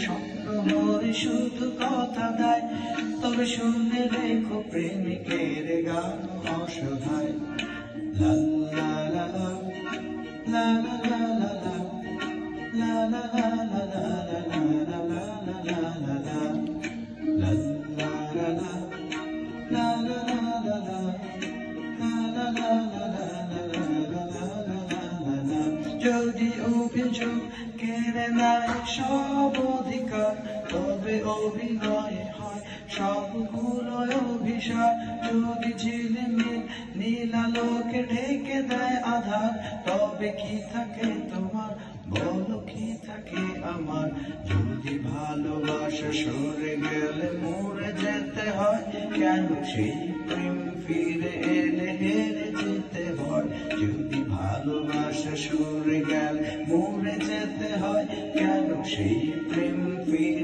স্বপ্ন হয় শুধু কথা দেয়, তবে শুনে রেখো প্রেমিকের গান অসহায়। লা লা লা লা লা লা লা লা লা লা লা লা লা লা লা লা লা লা লা যদি অভিযোগ কেড়ে নেয় সব অধিকার, তবে অভিনয় হয় সবগুলো অভিশাপ। যদি ঝিলমিল নীলালোকে ঢেকে দেয় আধার, তবে কি থাকে তোমার, বলো কি থাকে আমার। যদি ভালোবাসা সরে গেলে মরে যেতে হয়, কেন সেই প্রেম ফিরে এলে হেরে যেতে হয়। যদি ভালোবাসা সরে গেলে মরে যেতে হয়, কেন সেই প্রেম